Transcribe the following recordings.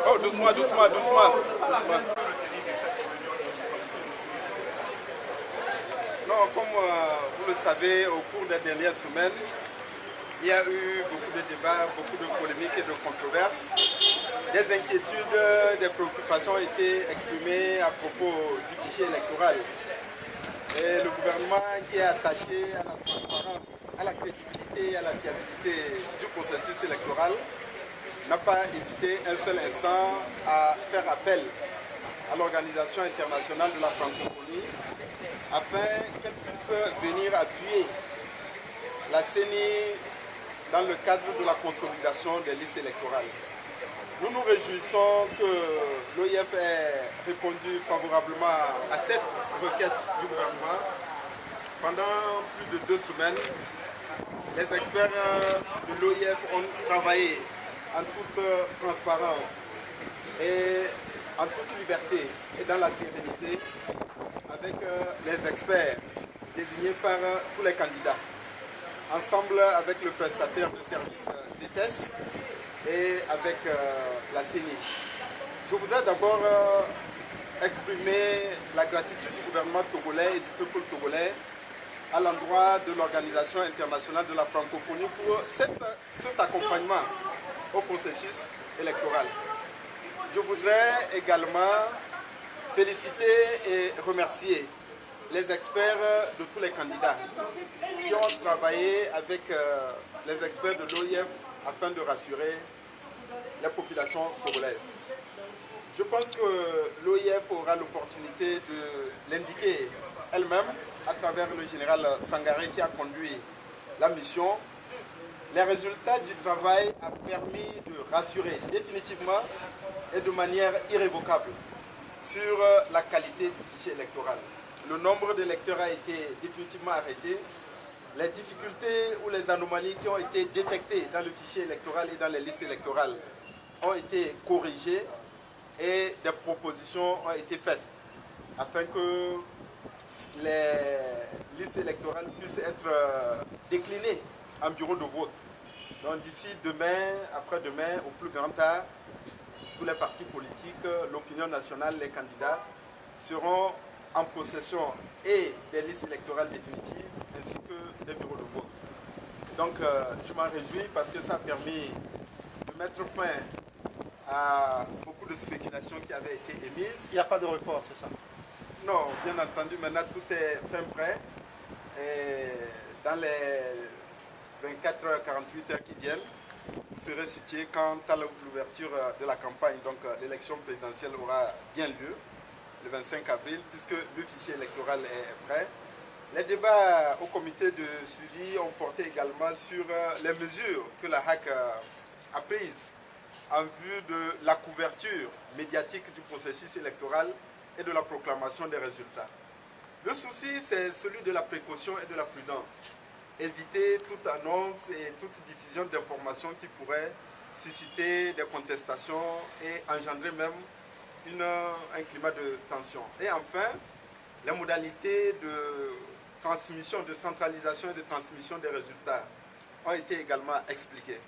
Oh, doucement, doucement, doucement. Non, comme vous le savez, au cours des dernières semaines, il y a eu beaucoup de débats, beaucoup de polémiques et de controverses. Des inquiétudes, des préoccupations ont été exprimées à propos du fichier électoral. Et le gouvernement qui est attaché à la transparence, à la crédibilité et à la fiabilité du processus électoral n'a pas hésité un seul instant à faire appel à l'Organisation internationale de la francophonie afin qu'elle puisse venir appuyer la CENI dans le cadre de la consolidation des listes électorales. Nous nous réjouissons que l'OIF ait répondu favorablement à cette requête du gouvernement. Pendant plus de 2 semaines, les experts de l'OIF ont travaillé en toute transparence et en toute liberté et dans la sérénité avec les experts désignés par tous les candidats, ensemble avec le prestataire de services CETES et avec la CENI. Je voudrais d'abord exprimer la gratitude du gouvernement togolais et du peuple togolais à l'endroit de l'Organisation internationale de la francophonie pour cet accompagnement au processus électoral. Je voudrais également féliciter et remercier les experts de tous les candidats qui ont travaillé avec les experts de l'OIF afin de rassurer les populations togolaises. Je pense que l'OIF aura l'opportunité de l'indiquer elle-même à travers le général Sangaré qui a conduit la mission. Les résultats du travail ont permis de rassurer définitivement et de manière irrévocable sur la qualité du fichier électoral. Le nombre d'électeurs a été définitivement arrêté. Les difficultés ou les anomalies qui ont été détectées dans le fichier électoral et dans les listes électorales ont été corrigées et des propositions ont été faites afin que les listes électorales puissent être déclinées en bureau de vote. Donc d'ici demain, après-demain, au plus grand tard, tous les partis politiques, l'opinion nationale, les candidats seront en possession et des listes électorales définitives ainsi que des bureaux de vote. Donc je m'en réjouis parce que ça a permis de mettre fin à beaucoup de spéculations qui avaient été émises. Il n'y a pas de report, c'est ça? Non, bien entendu, maintenant tout est fin prêt. Et dans les 24-48 heures qui viennent, vous serez situé quant à l'ouverture de la campagne. Donc l'élection présidentielle aura bien lieu le 25 avril puisque le fichier électoral est prêt. Les débats au comité de suivi ont porté également sur les mesures que la HAC a prises en vue de la couverture médiatique du processus électoral et de la proclamation des résultats. Le souci, c'est celui de la précaution et de la prudence. Éviter toute annonce et toute diffusion d'informations qui pourraient susciter des contestations et engendrer même un climat de tension. Et enfin, les modalités de transmission, de centralisation et de transmission des résultats ont été également expliquées.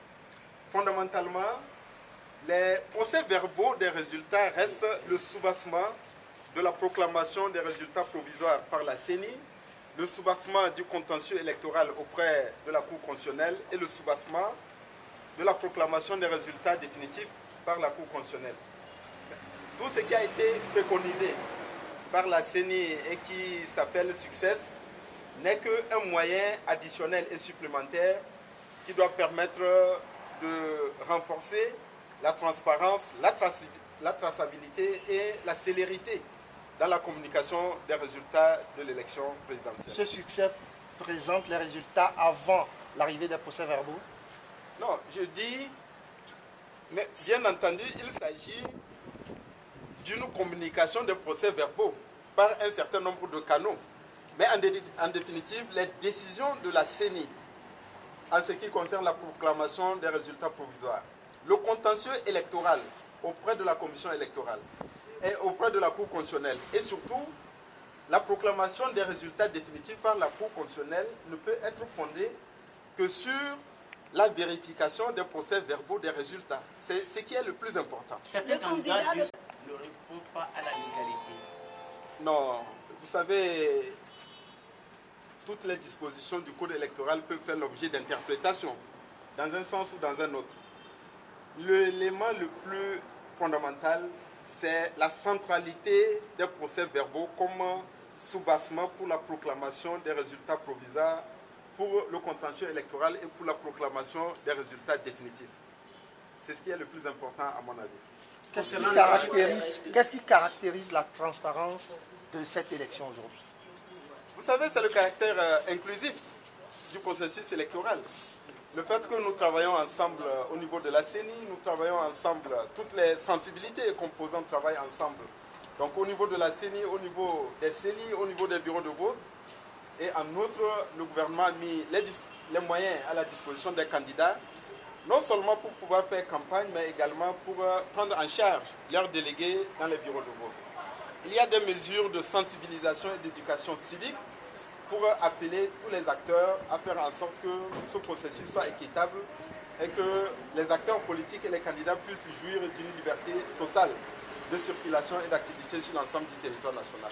Fondamentalement, les procès-verbaux des résultats restent le soubassement de la proclamation des résultats provisoires par la CENI, le soubassement du contentieux électoral auprès de la Cour constitutionnelle et le soubassement de la proclamation des résultats définitifs par la Cour constitutionnelle. Tout ce qui a été préconisé par la CENI et qui s'appelle Success n'est qu'un moyen additionnel et supplémentaire qui doit permettre de renforcer la transparence, la traçabilité et la célérité dans la communication des résultats de l'élection présidentielle. Ce succès présente les résultats avant l'arrivée des procès-verbaux? Non, je dis, mais bien entendu, il s'agit d'une communication des procès-verbaux par un certain nombre de canaux. Mais en définitive, les décisions de la CENI en ce qui concerne la proclamation des résultats provisoires, le contentieux électoral auprès de la commission électorale et auprès de la Cour constitutionnelle et surtout la proclamation des résultats définitifs par la Cour constitutionnelle ne peut être fondée que sur la vérification des procès-verbaux des résultats. C'est ce qui est le plus important. Certains candidats disent ne répond pas à la légalité. Non, vous savez, toutes les dispositions du code électoral peuvent faire l'objet d'interprétations, dans un sens ou dans un autre. L'élément le plus fondamental, c'est la centralité des procès-verbaux comme soubassement pour la proclamation des résultats provisoires, pour le contentieux électoral et pour la proclamation des résultats définitifs. C'est ce qui est le plus important à mon avis. Qu'est-ce qui caractérise la transparence de cette élection aujourd'hui? Vous savez, c'est le caractère inclusif du processus électoral. Le fait que nous travaillons ensemble au niveau de la CENI, nous travaillons ensemble, toutes les sensibilités et composants travaillent ensemble. Donc au niveau de la CENI, au niveau des CENI, au niveau des bureaux de vote. Et en outre, le gouvernement a mis les moyens à la disposition des candidats, non seulement pour pouvoir faire campagne, mais également pour prendre en charge leurs délégués dans les bureaux de vote. Il y a des mesures de sensibilisation et d'éducation civique pour appeler tous les acteurs à faire en sorte que ce processus soit équitable et que les acteurs politiques et les candidats puissent jouir d'une liberté totale de circulation et d'activité sur l'ensemble du territoire national.